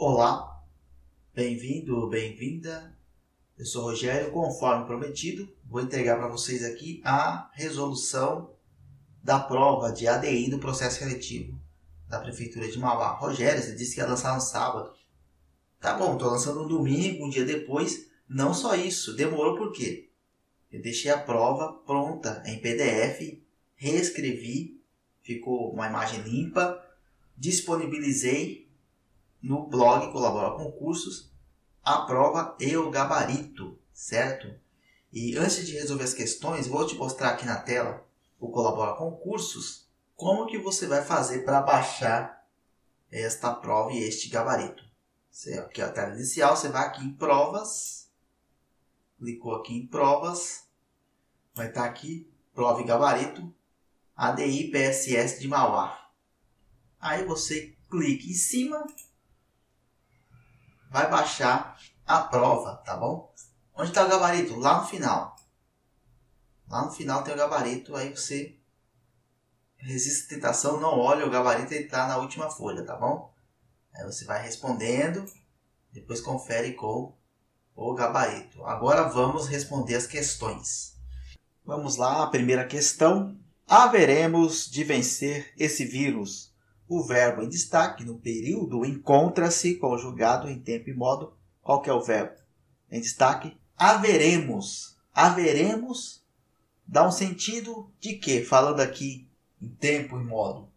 Olá, bem-vindo, bem-vinda. Eu sou Rogério, conforme prometido, vou entregar para vocês aqui a resolução da prova de ADI do processo seletivo da Prefeitura de Mauá. Rogério, você disse que ia lançar no sábado. Tá bom, estou lançando no domingo, um dia depois. Não só isso, demorou por quê? Eu deixei a prova pronta em PDF, reescrevi, ficou uma imagem limpa, disponibilizei no blog Colabora Concursos a prova e o gabarito, certo? E antes de resolver as questões, vou te mostrar aqui na tela o Colabora Concursos como que você vai fazer para baixar esta prova e este gabarito. Aqui é a tela inicial, você vai aqui em provas, clicou aqui em provas, vai estar aqui prova e gabarito ADI PSS de Mauá. Aí você clica em cima, vai baixar a prova, tá bom? Onde está o gabarito? Lá no final. Lá no final tem o gabarito, aí você resiste a tentação, não olha o gabarito, ele está na última folha, tá bom? Aí você vai respondendo, depois confere com o gabarito. Agora vamos responder as questões. Vamos lá, a primeira questão. Haveremos de vencer esse vírus. O verbo em destaque no período encontra-se conjugado em tempo e modo. Qual que é o verbo em destaque? Haveremos. Haveremos dá um sentido de quê? Falando aqui em tempo e modo.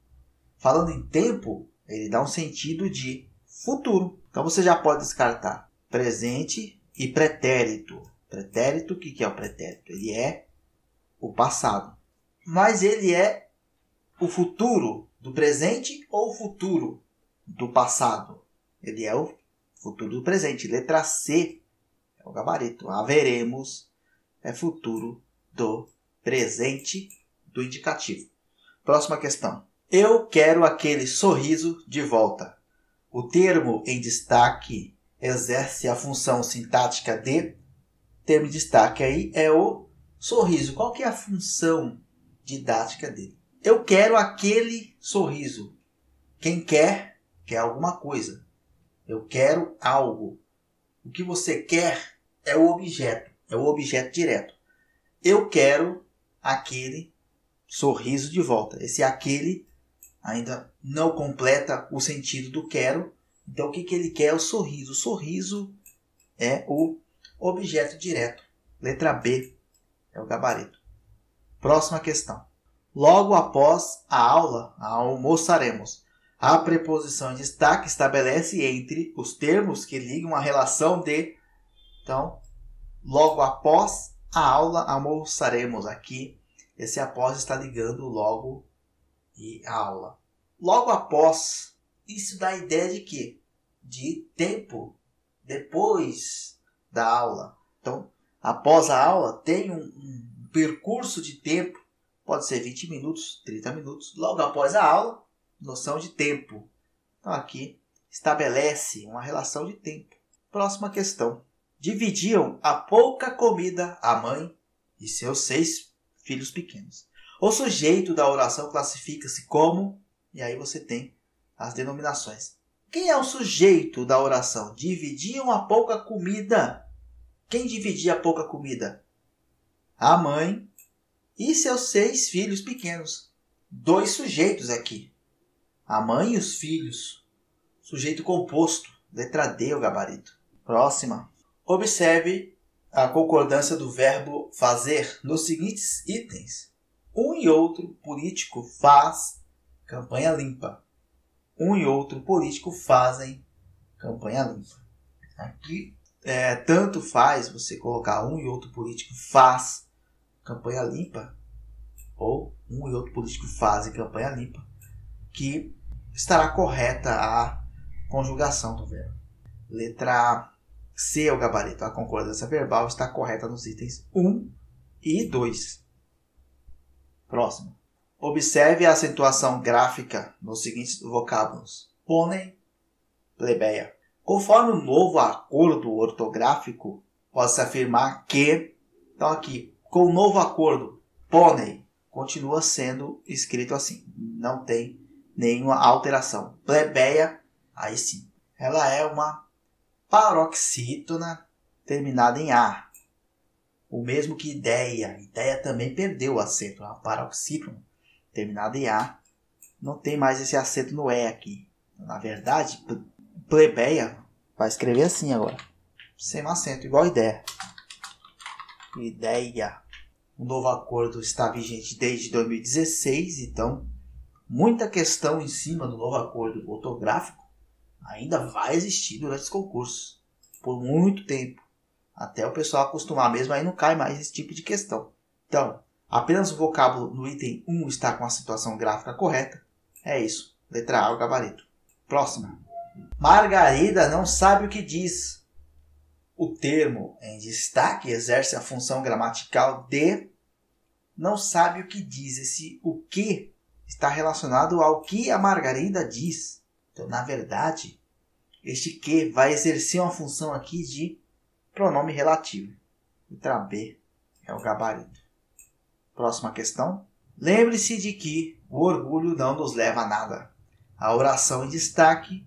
Falando em tempo, ele dá um sentido de futuro. Então você já pode descartar presente e pretérito. Pretérito, o que é o pretérito? Ele é o passado. Mas ele é o futuro do presente ou o futuro do passado? Ele é o futuro do presente. Letra C é o gabarito. Haveremos é futuro do presente do indicativo. Próxima questão. Eu quero aquele sorriso de volta. O termo em destaque exerce a função sintática de... Termo em destaque aí é o sorriso. Qual que é a função didática dele? Eu quero aquele sorriso. Quem quer alguma coisa. Eu quero algo. O que você quer é o objeto. É o objeto direto. Eu quero aquele sorriso de volta. Esse aquele ainda não completa o sentido do quero. Então o que ele quer é o sorriso. O sorriso é o objeto direto. Letra B é o gabarito. Próxima questão. Logo após a aula, almoçaremos. A preposição em destaque estabelece entre os termos que ligam a relação de... Então, logo após a aula, almoçaremos. Aqui, esse após está ligando logo e a aula. Logo após, isso dá a ideia de quê? De tempo, depois da aula. Então, após a aula, tem um percurso de tempo. Pode ser 20 minutos, 30 minutos. Logo após a aula, noção de tempo. Então, aqui estabelece uma relação de tempo. Próxima questão. Dividiam a pouca comida a mãe e seus 6 filhos pequenos. O sujeito da oração classifica-se como... E aí você tem as denominações. Quem é o sujeito da oração? Dividiam a pouca comida. Quem dividia a pouca comida? A mãe e seus 6 filhos pequenos. 2 sujeitos aqui. A mãe e os filhos. Sujeito composto. Letra D, o gabarito. Próxima. Observe a concordância do verbo fazer nos seguintes itens. Um e outro político faz campanha limpa. Um e outro político fazem campanha limpa. Aqui, tanto faz você colocar um e outro político faz campanha limpa, ou um e outro político fazem campanha limpa, que estará correta a conjugação do verbo. Letra C é o gabarito. A concordância verbal está correta nos itens 1 e 2. Próximo. Observe a acentuação gráfica nos seguintes vocábulos. Pônei, plebeia. Conforme o novo acordo ortográfico, pode-se afirmar que... Então aqui, com o novo acordo, pônei continua sendo escrito assim. Não tem nenhuma alteração. Plebeia, aí sim. ela é uma paroxítona terminada em A. O mesmo que ideia. Ideia também perdeu o acento. A paroxítona terminada em A. Não tem mais esse acento no E aqui. Na verdade, plebeia vai escrever assim agora. Sem acento, igual ideia. Ideia. O novo acordo está vigente desde 2016, então muita questão em cima do novo acordo ortográfico ainda vai existir durante os concursos. Por muito tempo. Até o pessoal acostumar mesmo, aí não cai mais esse tipo de questão. Então, apenas o vocábulo no item 1 está com a situação gráfica correta. É isso. Letra A, o gabarito. Próxima. Margarida não sabe o que diz. O termo em destaque exerce a função gramatical de não sabe o que diz. Esse o que está relacionado ao que a Margarida diz. Então, na verdade, este que vai exercer uma função aqui de pronome relativo. Letra B é o gabarito. Próxima questão. Lembre-se de que o orgulho não nos leva a nada. A oração em destaque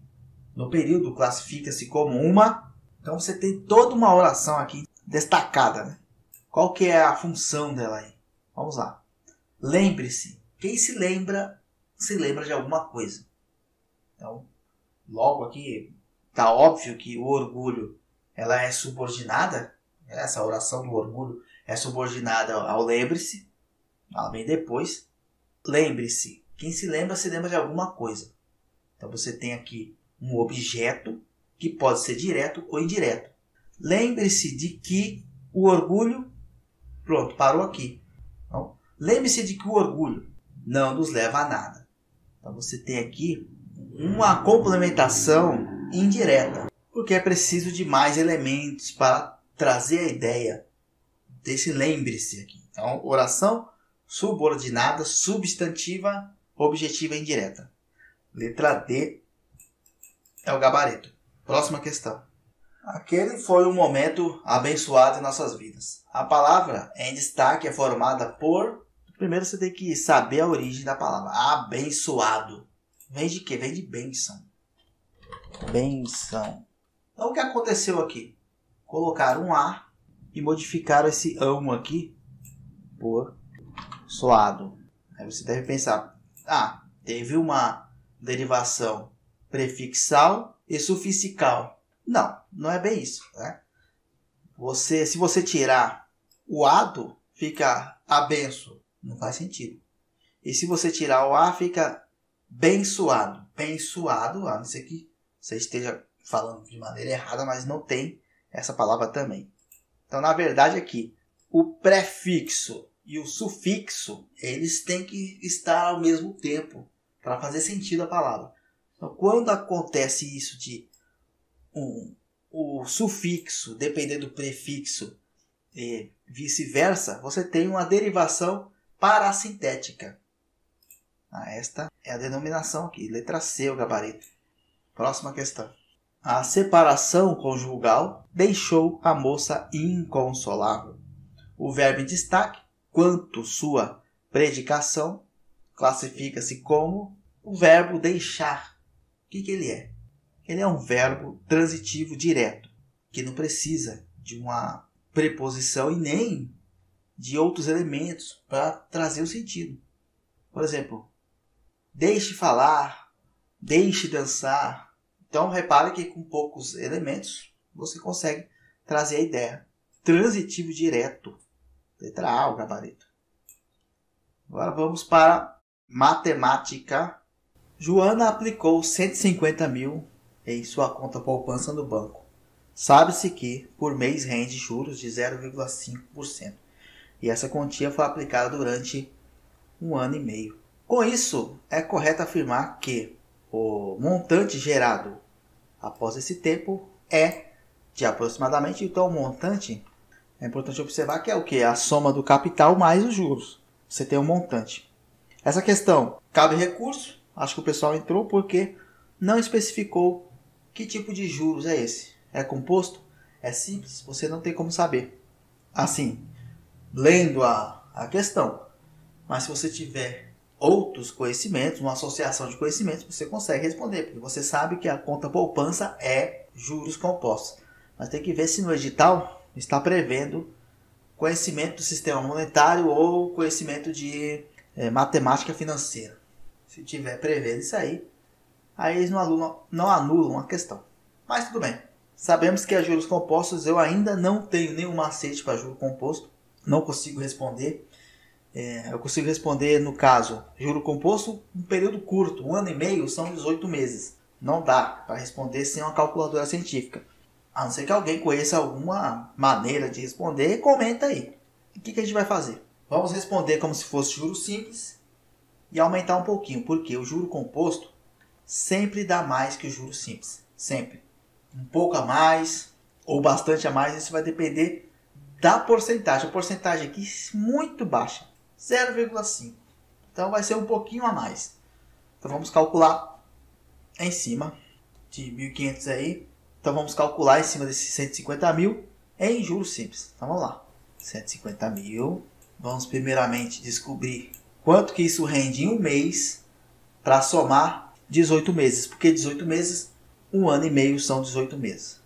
no período classifica-se como uma. Então você tem toda uma oração aqui destacada, né? Qual que é a função dela aí? Vamos lá. Lembre-se. Quem se lembra de alguma coisa. Então, logo aqui está óbvio que o orgulho ela é subordinada. Essa oração do orgulho é subordinada ao lembre-se. Ela vem depois. Lembre-se. Quem se lembra de alguma coisa. Então você tem aqui um objeto que pode ser direto ou indireto. Lembre-se de que o orgulho... Pronto, parou aqui. Então, lembre-se de que o orgulho não nos leva a nada. Então você tem aqui uma complementação indireta. Porque é preciso de mais elementos para trazer a ideia desse lembre-se aqui. Então, oração subordinada, substantiva, objetiva e indireta. Letra D é o gabarito. Próxima questão. Aquele foi um momento abençoado em nossas vidas. A palavra em destaque é formada por... Primeiro você tem que saber a origem da palavra. Abençoado. Vem de quê? Vem de bênção. Benção. Então o que aconteceu aqui? Colocaram um A e modificaram esse ão aqui por soado. Aí você deve pensar, teve uma derivação prefixal e sufixical. Não, não é bem isso. Né? Se você tirar o ado, fica abenço. Não faz sentido. E se você tirar o A, fica bençoado. Bençoado, a não ser que você esteja falando de maneira errada, mas não tem essa palavra também. Então, na verdade, aqui, o prefixo e o sufixo, eles têm que estar ao mesmo tempo para fazer sentido a palavra. Então, quando acontece isso de o sufixo depender do prefixo e vice-versa, você tem uma derivação parasintética. Esta é a denominação aqui. Letra C, o gabarito. Próxima questão. A separação conjugal deixou a moça inconsolável. O verbo em destaque, quanto sua predicação, classifica-se como o verbo deixar. O que ele é? Ele é um verbo transitivo direto, que não precisa de uma preposição e nem de outros elementos para trazer o sentido. Por exemplo, deixe falar, deixe dançar. Então, repare que com poucos elementos você consegue trazer a ideia. Transitivo direto. Letra A, o gabarito. Agora vamos para matemática. Joana aplicou 150 mil em sua conta poupança no banco. Sabe-se que por mês rende juros de 0,5%. E essa quantia foi aplicada durante 1 ano e meio. Com isso, é correto afirmar que o montante gerado após esse tempo é de aproximadamente... Então, o montante, é importante observar que é o quê? A soma do capital mais os juros. Você tem um montante. Essa questão cabe recurso. Acho que o pessoal entrou porque não especificou que tipo de juros é esse. É composto? É simples, você não tem como saber. Assim, lendo a questão. Mas se você tiver outros conhecimentos, uma associação de conhecimentos, você consegue responder, porque você sabe que a conta poupança é juros compostos. Mas tem que ver se no edital está prevendo conhecimento do sistema monetário ou conhecimento de matemática financeira. Se tiver prevendo isso aí eles não anulam a questão. Mas tudo bem. Sabemos que a juros compostos eu ainda não tenho nenhum macete para juro composto. Não consigo responder. Eu consigo responder, no caso, juro composto, um período curto, 1 ano e meio, são 18 meses. Não dá para responder sem uma calculadora científica. A não ser que alguém conheça alguma maneira de responder, comenta aí. O que a gente vai fazer? Vamos responder como se fosse juro simples e aumentar um pouquinho, porque o juro composto sempre dá mais que o juro simples. Sempre. Um pouco a mais ou bastante a mais, isso vai depender da porcentagem. A porcentagem aqui é muito baixa. 0,5. Então vai ser um pouquinho a mais. Então vamos calcular em cima de 1.500 aí. Então vamos calcular em cima desses 150 mil em juros simples. Então vamos lá. 150 mil. Vamos primeiramente descobrir quanto que isso rende em um mês para somar 18 meses. Porque 18 meses, 1 ano e meio são 18 meses.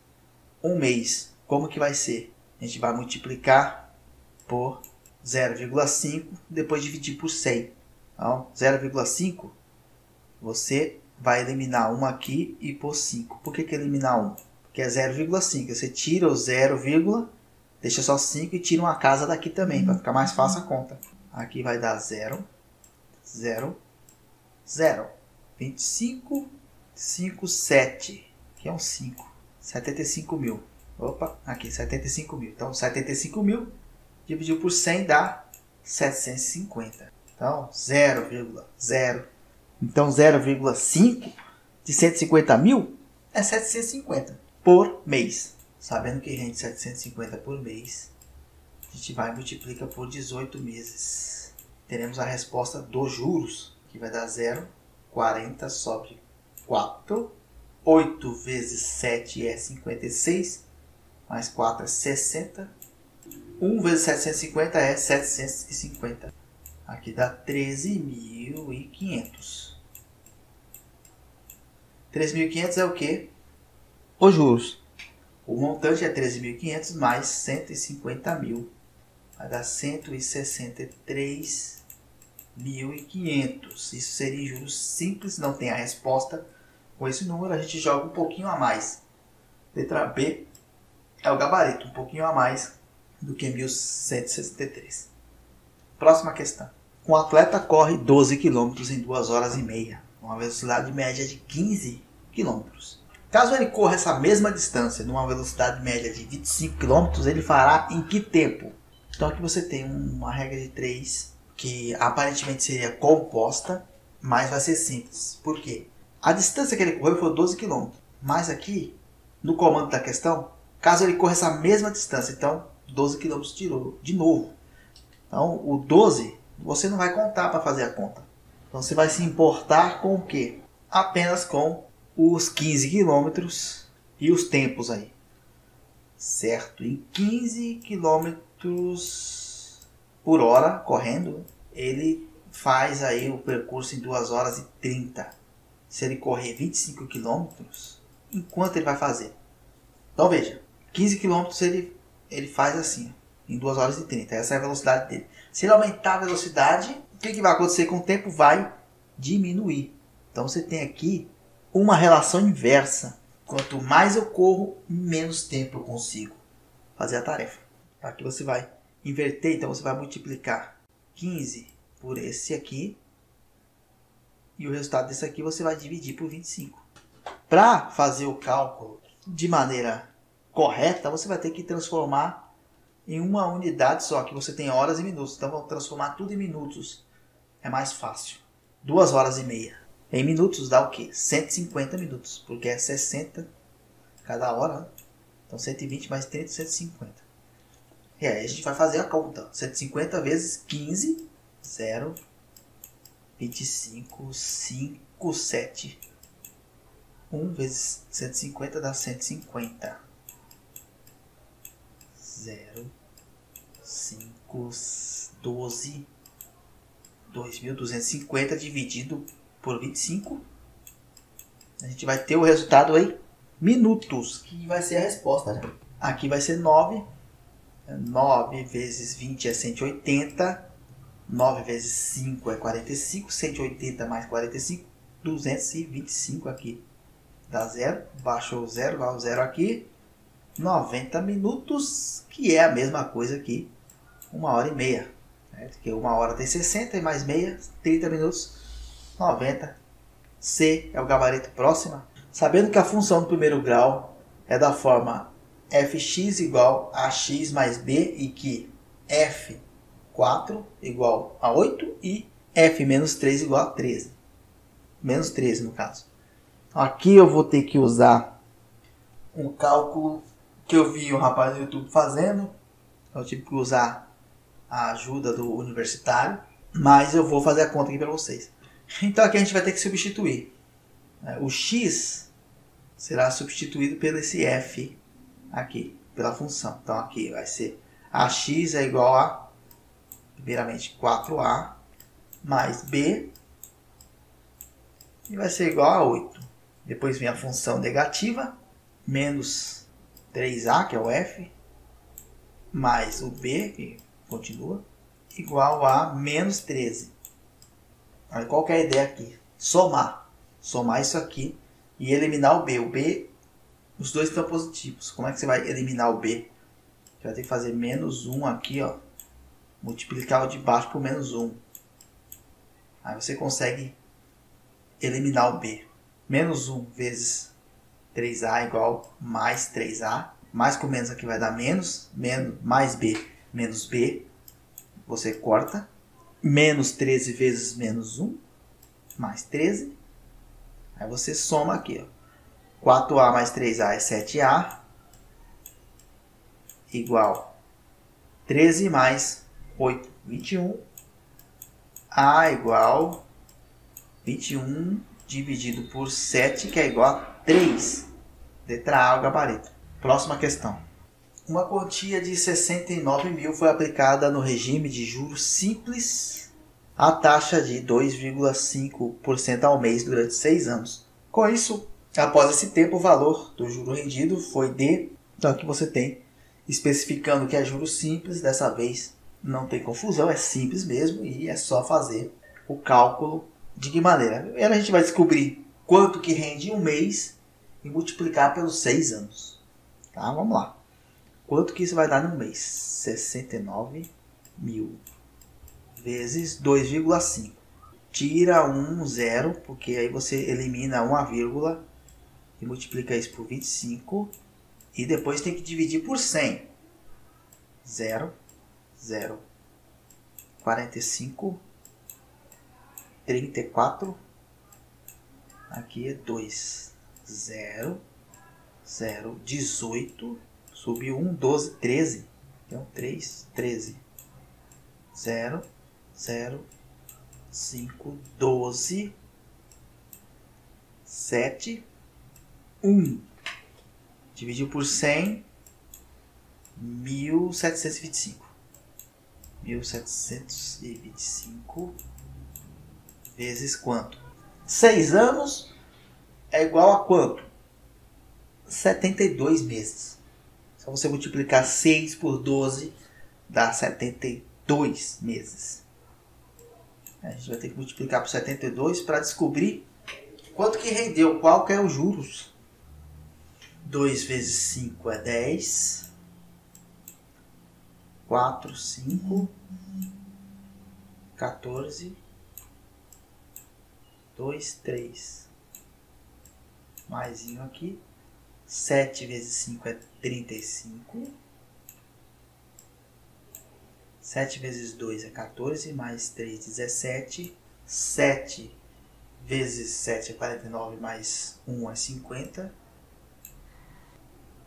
Um mês, como que vai ser? A gente vai multiplicar por 0,5, depois dividir por 100. Então, 0,5, você vai eliminar 1 aqui e por 5. Por que eliminar 1? Porque é 0,5. Você tira o 0, deixa só 5 e tira uma casa daqui também, para ficar mais fácil a conta. Aqui vai dar 0, 0, 0. 25, 5, 7. Aqui é um 5. 75 mil. Opa, aqui 75 mil. Então, 75 mil dividido por 100 dá 750. Então, 0,0. Então, 0,5 de 150 mil é 750 por mês. Sabendo que rende 750 por mês, a gente vai e multiplica por 18 meses. Teremos a resposta dos juros, que vai dar 0, 40 sobre 4. 8 vezes 7 é 56, mais 4 é 60. 1 vezes 750 é 750. Aqui dá 13.500. 13.500 é o quê? Os juros. O montante é 13.500 mais 150 mil. Vai dar 163.500. Isso seria juros simples, não tem a resposta. Com esse número a gente joga um pouquinho a mais. Letra B é o gabarito, um pouquinho a mais do que 1.163. Próxima questão. Um atleta corre 12 km em 2 horas e meia, uma velocidade média de 15 km. Caso ele corra essa mesma distância numa velocidade média de 25 km, ele fará em que tempo? Então aqui você tem uma regra de 3 que aparentemente seria composta, mas vai ser simples. Por quê? A distância que ele correu foi 12 km. Mas aqui, no comando da questão, caso ele corra essa mesma distância, então 12 km tirou de novo. Então o 12 você não vai contar para fazer a conta. Então você vai se importar com o quê? Apenas com os 15 km e os tempos aí. Certo? Em 15 km por hora, correndo, ele faz aí o percurso em 2 horas e 30. Se ele correr 25 km, enquanto ele vai fazer? Então veja, 15 km ele faz assim, em 2 horas e 30. Essa é a velocidade dele. Se ele aumentar a velocidade, o que vai acontecer com o tempo? Vai diminuir. Então você tem aqui uma relação inversa. Quanto mais eu corro, menos tempo eu consigo fazer a tarefa. Aqui você vai inverter, então você vai multiplicar 15 por esse aqui. E o resultado desse aqui você vai dividir por 25. Para fazer o cálculo de maneira correta, você vai ter que transformar em uma unidade só, que você tem horas e minutos. Então vamos transformar tudo em minutos. É mais fácil. 2 horas e meia. Em minutos dá o quê? 150 minutos. Porque é 60 cada hora. Né? Então 120 mais 30, 150. E aí a gente vai fazer a conta. 150 vezes 15, 0, 25, 5, 7. 1 vezes 150 dá 150. 0, 5, 12, 2.250 dividido por 25. A gente vai ter o resultado aí, minutos, que vai ser a resposta, né? Aqui vai ser 9. 9 vezes 20 é 180. 9 vezes 5 é 45. 180 mais 45, 225 aqui. Dá 0. Baixou o 0, vai o 0 aqui. 90 minutos, que é a mesma coisa que 1h30. Porque 1 hora tem 60 e mais meia, 30 minutos, 90. C é o gabarito próxima. Sabendo que a função do primeiro grau é da forma fx igual a x mais b e que f4 igual a 8 e f menos 3 igual a 13. Menos 13 no caso. Aqui eu vou ter que usar um cálculo que eu vi um rapaz no YouTube fazendo. Eu tive que usar a ajuda do universitário, mas eu vou fazer a conta aqui para vocês. Então aqui a gente vai ter que substituir. O x será substituído pelo esse f aqui, pela função. Então aqui vai ser ax é igual a, primeiramente, 4a mais b, e vai ser igual a 8. Depois vem a função negativa, menos 3a, que é o f, mais o b, que continua, igual a menos 13. Olha, qual que é a ideia aqui? Somar isso aqui e eliminar o b. O b, os dois estão positivos. Como é que você vai eliminar o b? Você vai ter que fazer menos 1 aqui, ó, multiplicar o de baixo por menos 1. Aí você consegue eliminar o b. Menos 1 vezes 3a igual mais 3a. Mais com menos aqui vai dar menos mais b, menos b. Você corta. Menos 13 vezes menos 1, mais 13. Aí você soma aqui, ó. 4a mais 3a é 7a, igual 13 mais 8, 21. A igual 21 dividido por 7, que é igual a 3. Letra A, o gabarito. Próxima questão. Uma quantia de 69 mil foi aplicada no regime de juros simples à taxa de 2,5% ao mês durante 6 anos. Com isso, após esse tempo, o valor do juro rendido foi de... Então aqui você tem especificando que é juros simples. Dessa vez não tem confusão, é simples mesmo e é só fazer o cálculo. De que maneira? Primeiro a gente vai descobrir quanto que rende em um mês e multiplicar pelos 6 anos. Tá? Vamos lá. Quanto que isso vai dar no mês? 69 mil vezes 2,5. Tira um zero, porque aí você elimina uma vírgula e multiplica isso por 25. E depois tem que dividir por 100. 0, 0, 45, 34. Aqui é 2, 0, 0, 18. Subiu 1, 12, 13. Então 3, 13. 0, 0, 5, 12, 7, 1. Dividiu por 100, 1.725. 1.725 vezes quanto? 6 anos é igual a quanto? 72 meses. Só você multiplicar 6 por 12 dá 72 meses. A gente vai ter que multiplicar por 72 para descobrir quanto que rendeu, qual que é os juros. 2 vezes 5 é 10. 4, 5, 14, 2, 3. Maisinho aqui. 7 vezes 5 é 35. 7 vezes 2 é 14, mais 3, 17. 7 vezes 7 é 49, mais 1 é 50.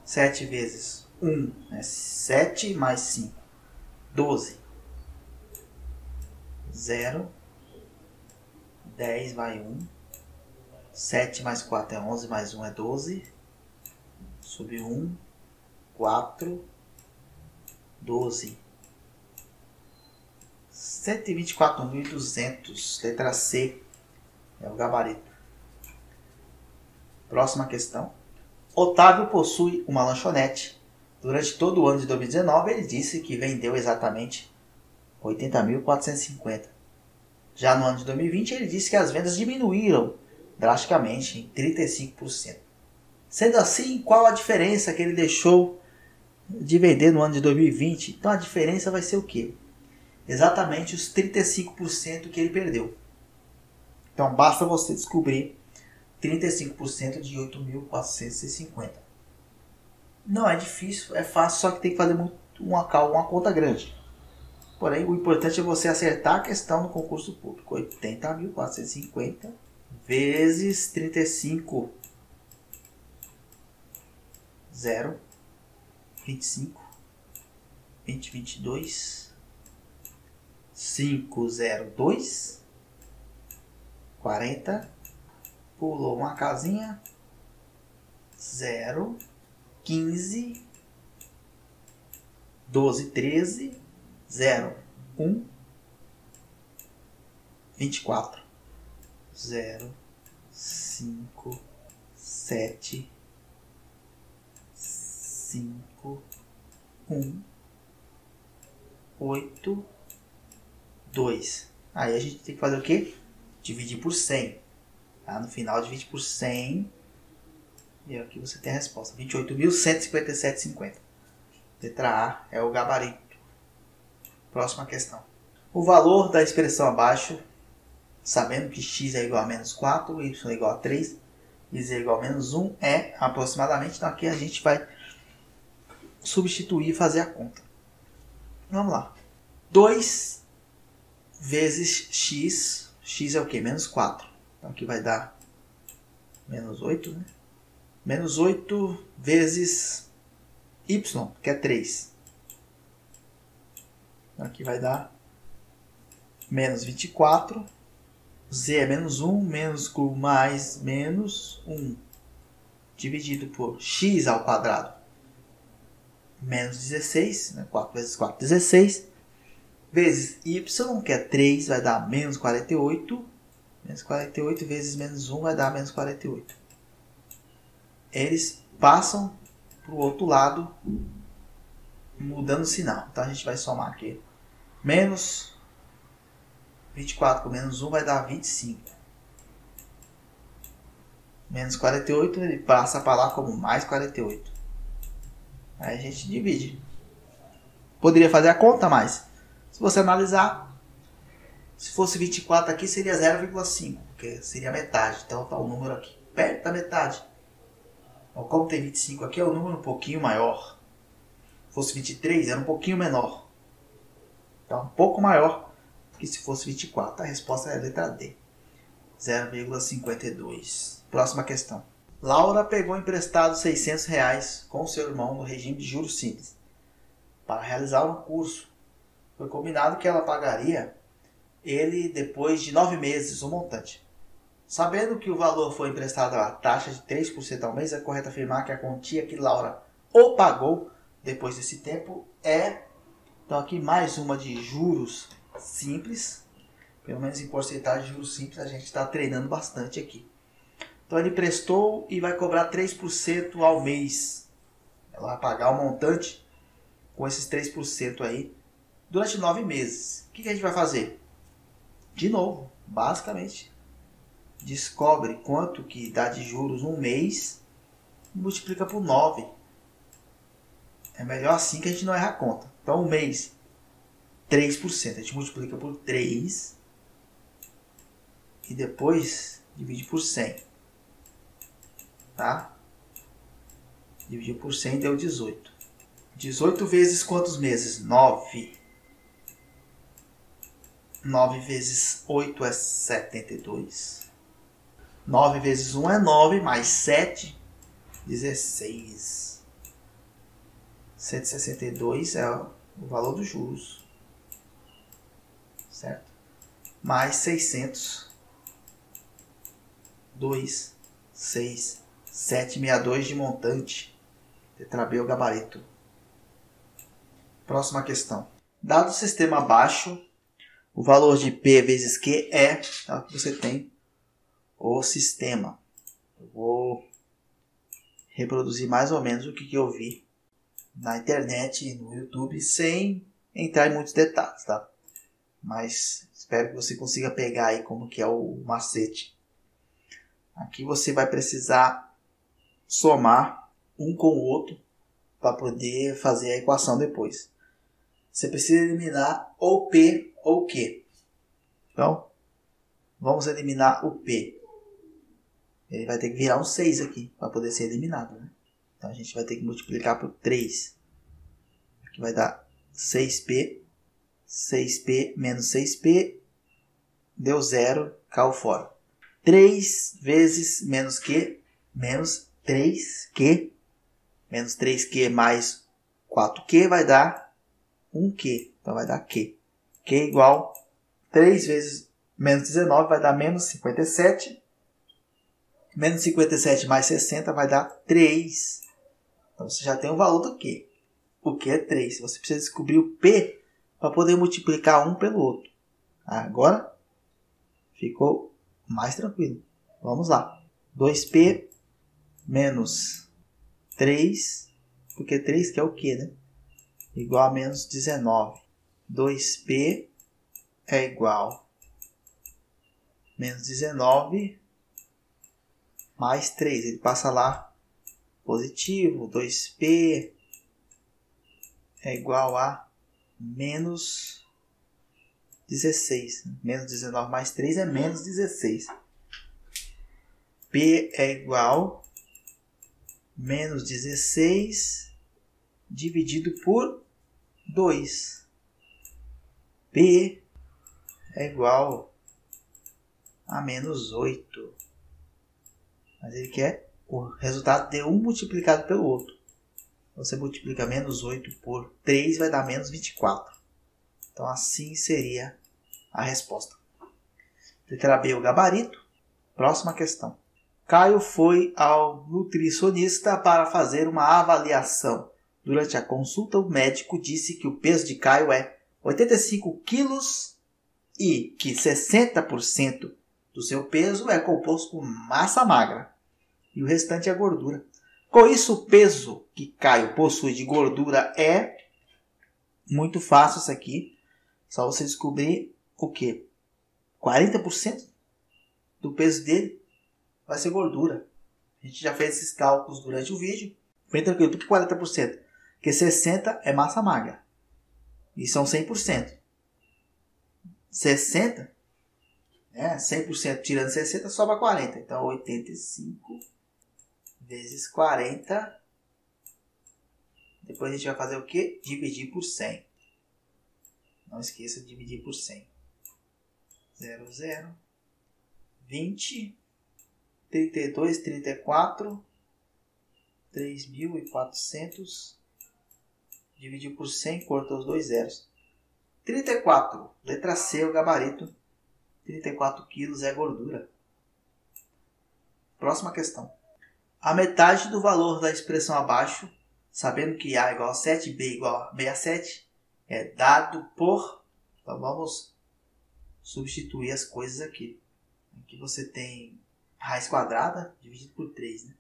7 vezes 1 é 7, mais 5, 12. 0. 10 vai 1. 7 mais 4 é 11, mais 1 é 12. Subiu 1, 4, 12, 124.200, letra C, é o gabarito. Próxima questão. Otávio possui uma lanchonete. Durante todo o ano de 2019, ele disse que vendeu exatamente 80.450. Já no ano de 2020, ele disse que as vendas diminuíram drasticamente em 35%. Sendo assim, qual a diferença que ele deixou de vender no ano de 2020? Então a diferença vai ser o quê? Exatamente os 35% que ele perdeu. Então basta você descobrir 35% de 8.450. Não é difícil, é fácil, só que tem que fazer uma conta grande. Porém, o importante é você acertar a questão no concurso público. 80.450 vezes 35, 0, 25, 2022, 502, 40, pulou uma casinha, 0, 15, 12, 13, 0, 1, 24, 0, 5, 7, 5, 1, 8, 2. Aí a gente tem que fazer o quê? Dividir por 100. Tá? No final, divide por 100. E aqui você tem a resposta. 28.157,50. Letra A é o gabarito. Próxima questão. O valor da expressão abaixo, sabendo que x é igual a menos 4, y é igual a 3, z é igual a menos 1, é aproximadamente. Então aqui a gente vai substituir e fazer a conta. Vamos lá. 2 vezes x. X é o quê? Menos 4. Então aqui vai dar menos 8, né? Menos 8 vezes y, que é 3. Aqui vai dar menos 24. Z é menos 1, menos com mais menos 1. Dividido por x ao quadrado. Menos 16, né? 4 vezes 4, 16. Vezes y, que é 3, vai dar menos 48. Menos 48 vezes menos 1 vai dar menos 48. Eles passam para o outro lado, mudando o sinal. Então a gente vai somar aqui. Menos 24 com menos 1 vai dar 25. Menos 48, ele passa para lá como mais 48. Aí a gente divide. Poderia fazer a conta, mas se você analisar, se fosse 24 aqui seria 0,5, porque seria metade. Então está o número aqui perto da metade. Então, como tem 25 aqui, é um número um pouquinho maior. Se fosse 23, era um pouquinho menor. Então, um pouco maior que se fosse 24. A resposta é a letra D. 0,52. Próxima questão. Laura pegou emprestado R$600 com seu irmão no regime de juros simples para realizar um curso. Foi combinado que ela pagaria ele depois de 9 meses o montante. Sabendo que o valor foi emprestado a taxa de 3% ao mês, é correto afirmar que a quantia que Laura o pagou depois desse tempo é... Então aqui mais uma de juros simples. Pelo menos em porcentagem de juros simples a gente está treinando bastante aqui. Então ele prestou e vai cobrar 3% ao mês. Ela vai pagar o montante com esses 3% aí durante 9 meses. O que a gente vai fazer? De novo, basicamente, descobre quanto que dá de juros um mês e multiplica por 9. É melhor assim que a gente não erra a conta. Então, um mês, 3%. A gente multiplica por 3 e depois divide por 100. Tá? Dividiu por 100 deu 18. 18 vezes quantos meses? 9. 9 vezes 8 é 72. 9 vezes 1 é 9, mais 7, 16. 162 é o valor dos juros. Certo? Mais 600. 2, 6, 762 de montante. Letra B é o gabarito. Próxima questão. Dado o sistema abaixo, O valor de P vezes Q é o que você tem o sistema. Eu vou reproduzir mais ou menos o que eu vi na internet e no YouTube, sem entrar em muitos detalhes, tá? Mas espero que você consiga pegar aí como que é o macete. Aqui você vai precisar somar um com o outro para poder fazer a equação depois. Você precisa eliminar ou P ou Q. Então, vamos eliminar o P. Ele vai ter que virar um 6 aqui para poder ser eliminado, né? Então, a gente vai ter que multiplicar por 3. Aqui vai dar 6P. 6P menos 6P. Deu 0. Caiu fora. 3 vezes menos Q. Menos 3Q. Menos 3Q mais 4Q vai dar 1Q. Então, vai dar Q. Q igual 3 vezes menos 19 vai dar menos 57. Menos 57 mais 60 vai dar 3. Então, você já tem o valor do Q. O Q é 3. Você precisa descobrir o P para poder multiplicar um pelo outro. Agora, ficou mais tranquilo. Vamos lá. 2P menos 3, porque 3 que é o Q, né? Igual a menos 19. 2P é igual a menos 19 mais 3. Ele passa lá positivo. 2P é igual a menos 16. Menos 19 mais 3 é menos 16. P é igual a menos 16 dividido por 2. P é igual a menos 8. Mas ele quer o resultado de um multiplicado pelo outro. Você multiplica menos 8 por 3, vai dar menos 24. Então, assim seria a resposta. Letra B, o gabarito. Próxima questão. Caio foi ao nutricionista para fazer uma avaliação. Durante a consulta, o médico disse que o peso de Caio é 85 quilos e que 60% do seu peso é composto por massa magra e o restante é gordura. Com isso, o peso que Caio possui de gordura é muito fácil isso aqui. Só você descobrir o quê? 40% do peso dele vai ser gordura. A gente já fez esses cálculos durante o vídeo. Bem tranquilo, por que 40%? Porque 60% é massa magra. E são 100%. 60%, 100% tirando 60% sobra 40%. Então, 85 vezes 40. Depois a gente vai fazer o quê? Dividir por 100. Não esqueça de dividir por 100. 0, 0. 20. 32, 34. 3.400. Dividir por 100, corta os dois zeros. 34. Letra C, o gabarito. 34 quilos é gordura. Próxima questão. A metade do valor da expressão abaixo, sabendo que A igual a 7, B igual a 67, é dado por... Então vamos substituir as coisas aqui. Aqui você tem raiz quadrada dividido por 3. Né?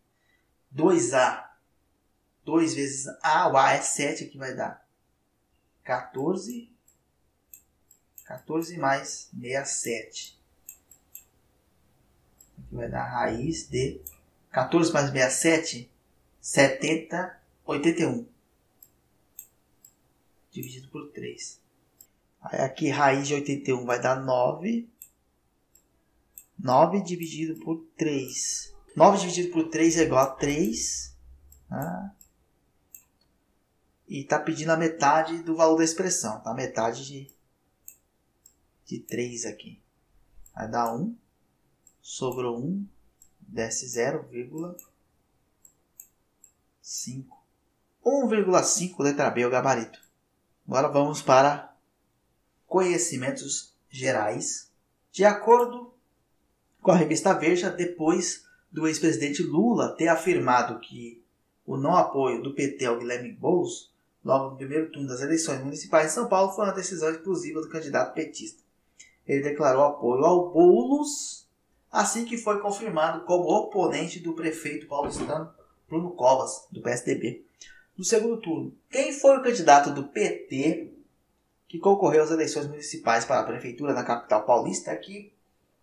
2A. 2 vezes A, o A é 7, aqui vai dar 14. 14 mais 67. Aqui vai dar raiz de 14 mais 67, 70, 81. Dividido por 3. Aí aqui raiz de 81 vai dar 9. 9 dividido por 3. 9 dividido por 3 é igual a 3. E está pedindo a metade do valor da expressão. Tá? Metade de 3 aqui. Vai dar 1. Sobrou 1. Desce 0,5. 1,5 letra B é o gabarito. Agora vamos para conhecimentos gerais. De acordo com a revista Veja, depois do ex-presidente Lula ter afirmado que o não apoio do PT ao Guilherme Boulos, logo no primeiro turno das eleições municipais em São Paulo, foi uma decisão exclusiva do candidato petista. ele declarou apoio ao Boulos, assim que foi confirmado como oponente do prefeito paulistano Bruno Covas, do PSDB. No segundo turno, quem foi o candidato do PT que concorreu às eleições municipais para a prefeitura da capital paulista? Aqui,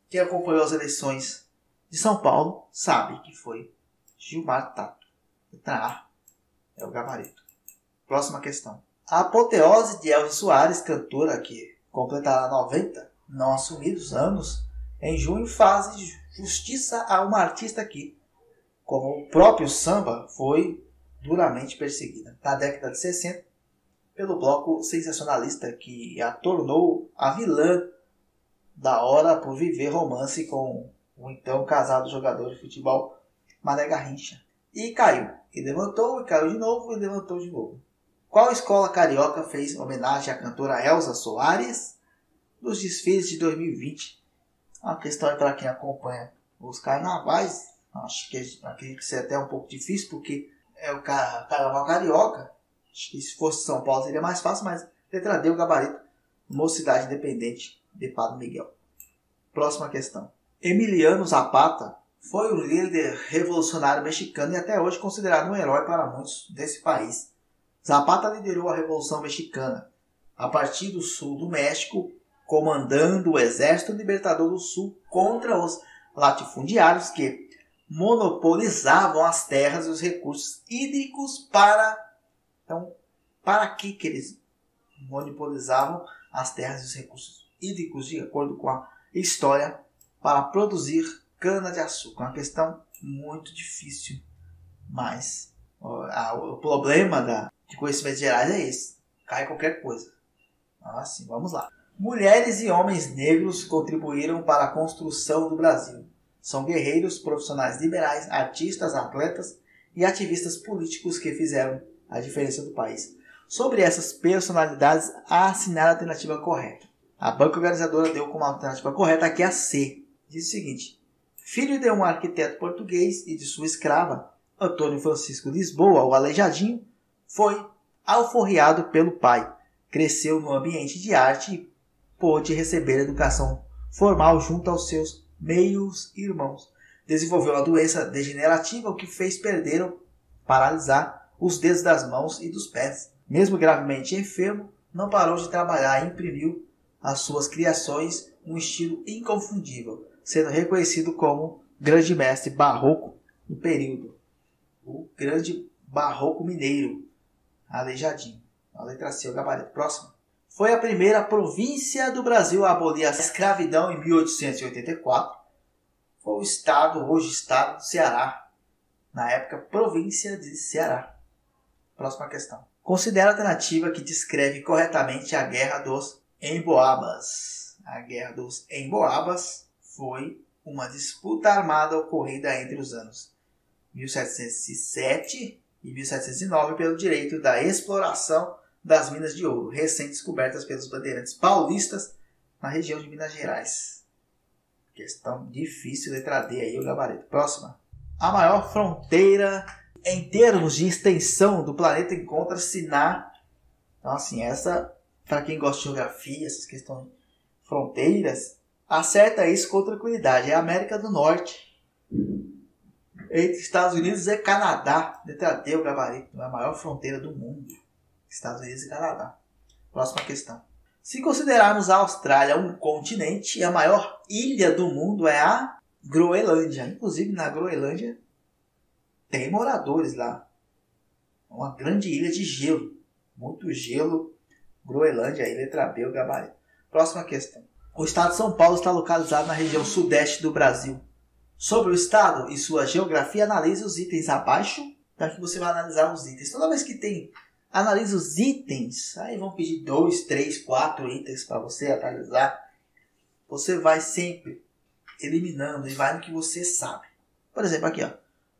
quem acompanhou as eleições de São Paulo sabe que foi Gilmar Tato. Letra A é o gabarito. Próxima questão. A apoteose de Elza Soares, cantora que completará 90 não assumidos anos, em junho faz justiça a uma artista que, como o próprio samba, foi duramente perseguida. Na década de 60, pelo bloco sensacionalista que a tornou a vilã da hora por viver romance com o então casado jogador de futebol Mané Garrincha. E caiu. E levantou, e caiu de novo, e levantou de novo. Qual escola carioca fez homenagem à cantora Elza Soares nos desfiles de 2020? Uma questão para quem acompanha os carnavais. Acho que acredito que seja até um pouco difícil, porque é o carnaval carioca. Acho que se fosse São Paulo seria mais fácil, mas letra D, o gabarito. Mocidade Independente de Padre Miguel. Próxima questão. Emiliano Zapata foi o líder revolucionário mexicano e até hoje considerado um herói para muitos desse país. Zapata liderou a Revolução Mexicana a partir do sul do México, comandando o Exército Libertador do Sul contra os latifundiários que monopolizavam as terras e os recursos hídricos para... Então, para que eles monopolizavam as terras e os recursos hídricos, de acordo com a história, para produzir cana-de-açúcar? Uma questão muito difícil, mas o problema de conhecimentos gerais é esse. Cai qualquer coisa. Assim, vamos lá. Mulheres e homens negros contribuíram para a construção do Brasil. São guerreiros, profissionais liberais, artistas, atletas e ativistas políticos que fizeram a diferença do país. Sobre essas personalidades, assinar a alternativa correta. A banca organizadora deu como alternativa correta aqui a C. Diz o seguinte: filho de um arquiteto português e de sua escrava, Antônio Francisco Lisboa, o Aleijadinho, foi alforriado pelo pai. Cresceu no ambiente de arte e pôde receber educação formal junto aos seus meios irmãos. Desenvolveu uma doença degenerativa, o que fez perder ou paralisar os dedos das mãos e dos pés. Mesmo gravemente enfermo, não parou de trabalhar e imprimiu às suas criações um estilo inconfundível, sendo reconhecido como grande mestre barroco no período. O grande barroco mineiro, Aleijadinho. A letra C, o gabarito. Próximo. Foi a primeira província do Brasil a abolir a escravidão em 1884. Foi o estado, hoje estado do Ceará. Na época, província de Ceará. Próxima questão. Considera a alternativa que descreve corretamente a Guerra dos Emboabas. A Guerra dos Emboabas foi uma disputa armada ocorrida entre os anos 1707 e 1709 pelo direito da exploração das minas de ouro, recém-descobertas pelos bandeirantes paulistas na região de Minas Gerais. Questão difícil, letra D aí, o gabarito. Próxima. A maior fronteira em termos de extensão do planeta encontra-se na... Então, assim, essa, para quem gosta de geografia, essas questões de fronteiras, acerta isso com tranquilidade. É a América do Norte. Entre Estados Unidos e Canadá. Letra D, o gabarito. É a maior fronteira do mundo. Estados Unidos e Canadá. Próxima questão. Se considerarmos a Austrália um continente, a maior ilha do mundo é a Groenlândia. Inclusive, na Groenlândia tem moradores lá. Uma grande ilha de gelo. Muito gelo. Groenlândia, aí, letra B, o gabarito. Próxima questão. O estado de São Paulo está localizado na região sudeste do Brasil. Sobre o estado e sua geografia, analise os itens abaixo. Daqui você vai analisar os itens. Toda vez que tem... Analise os itens. Aí vão pedir 2, 3, 4 itens para você analisar. Você vai sempre eliminando e vai no que você sabe. Por exemplo, aqui, ó.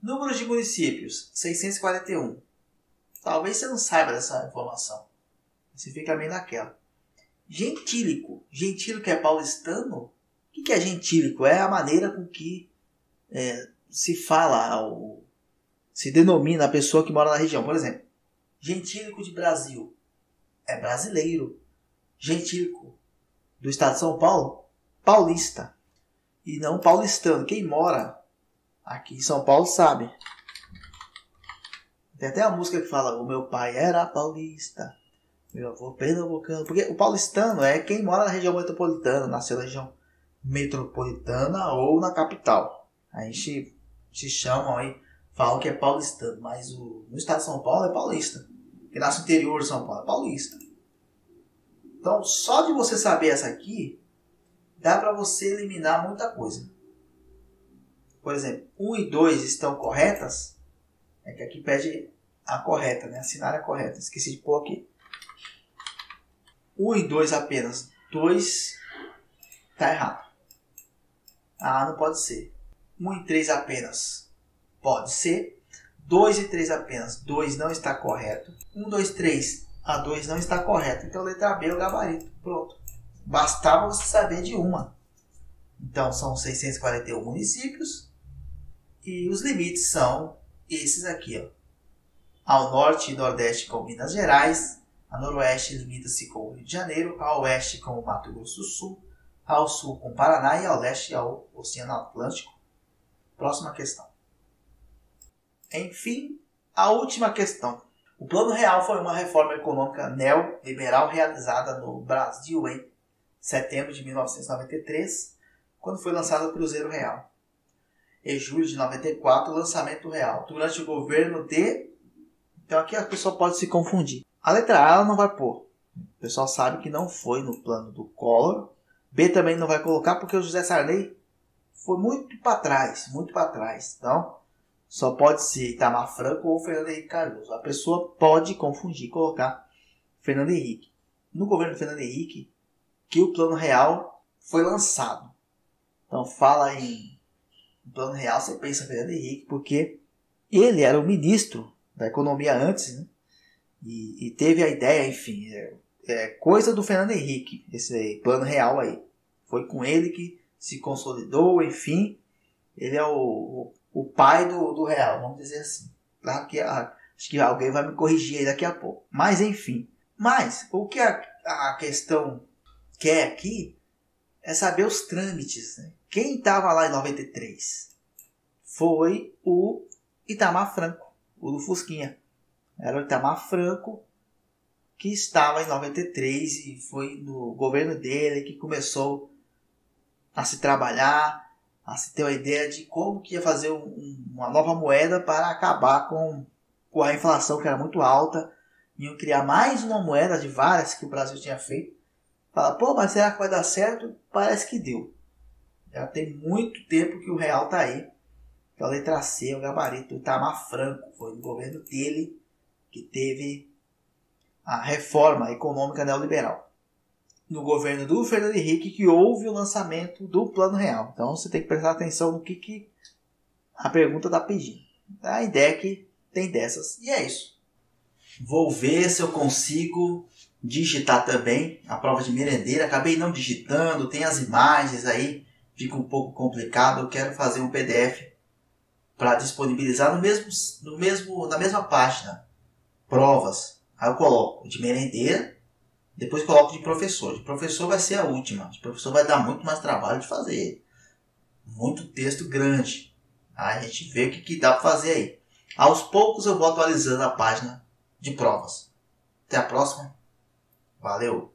Número de municípios, 641. Talvez você não saiba dessa informação. Você fica meio naquela. Gentílico. Gentílico é paulistano? O que é gentílico? É a maneira com que se fala, ou se denomina a pessoa que mora na região. Por exemplo, gentílico de Brasil é brasileiro. Gentílico do estado de São Paulo paulista e não paulistano. Quem mora aqui em São Paulo sabe. Tem até a música que fala: o meu pai era paulista, meu avô pernambucano. Porque o paulistano é quem mora na região metropolitana, nasceu na região metropolitana ou na capital. A gente se chamam aí, falam que é paulistano, mas no estado de São Paulo é paulista. Quem nasce no interior de São Paulo é paulista. Então, só de você saber essa aqui, dá para você eliminar muita coisa. Por exemplo, 1 e 2 estão corretas. É que aqui pede a correta, né? Assinar a correta. Esqueci de pôr aqui. 1 e 2 apenas. 2 está errado. Ah, não pode ser. 1 e 3 apenas. Pode ser. 2 e 3 apenas. 2 não está correto. 1, 2, 3. A 2 não está correta. Então, letra B é o gabarito. Pronto. Bastava você saber de uma. Então, são 641 municípios. E os limites são esses aqui, ó. Ao norte e nordeste com Minas Gerais. A noroeste limita-se com o Rio de Janeiro. Ao oeste com o Mato Grosso do Sul. Ao sul com o Paraná. E ao leste ao Oceano Atlântico. Próxima questão. Enfim, a última questão. O Plano Real foi uma reforma econômica neoliberal realizada no Brasil em setembro de 1993, quando foi lançado o Cruzeiro Real. Em julho de 94, o lançamento real. Durante o governo de... Então aqui a pessoa pode se confundir. A letra A ela não vai pôr. O pessoal sabe que não foi no plano do Collor. B também não vai colocar porque o José Sarney foi muito para trás. Muito para trás. Então, só pode ser Itamar Franco ou Fernando Henrique Cardoso. A pessoa pode confundir e colocar Fernando Henrique. No governo do Fernando Henrique, que o Plano Real foi lançado. Então, fala em Plano Real, você pensa em Fernando Henrique, porque ele era o ministro da Economia antes, né? E teve a ideia, enfim, coisa do Fernando Henrique, esse Plano Real aí. Foi com ele que se consolidou, enfim. Ele é o pai do real, vamos dizer assim. Claro que acho que alguém vai me corrigir aí daqui a pouco. Mas enfim. Mas o que a questão quer aqui é saber os trâmites. Né? Quem estava lá em 93 foi o Itamar Franco, o do Fusquinha. Era o Itamar Franco que estava em 93 e foi no governo dele que começou a se trabalhar, a se ter uma ideia de como que ia fazer uma nova moeda para acabar com a inflação que era muito alta. Iam criar mais uma moeda de várias que o Brasil tinha feito. Fala, pô, mas será que vai dar certo? Parece que deu. Já tem muito tempo que o real está aí. Que é a letra C, o gabarito. O Itamar Franco foi no governo dele que teve a reforma econômica neoliberal. No governo do Fernando Henrique que houve o lançamento do Plano Real. Então você tem que prestar atenção no que a pergunta está pedindo. A ideia é que tem dessas. E é isso. Vou ver se eu consigo digitar também a prova de merendeira. Acabei não digitando, tem as imagens aí, fica um pouco complicado. Eu quero fazer um PDF para disponibilizar na mesma página. Provas. Aí eu coloco de merendeira. Depois coloco de professor. De professor vai ser a última. De professor vai dar muito mais trabalho de fazer. Muito texto grande. Aí a gente vê o que dá para fazer aí. Aos poucos eu vou atualizando a página de provas. Até a próxima. Valeu!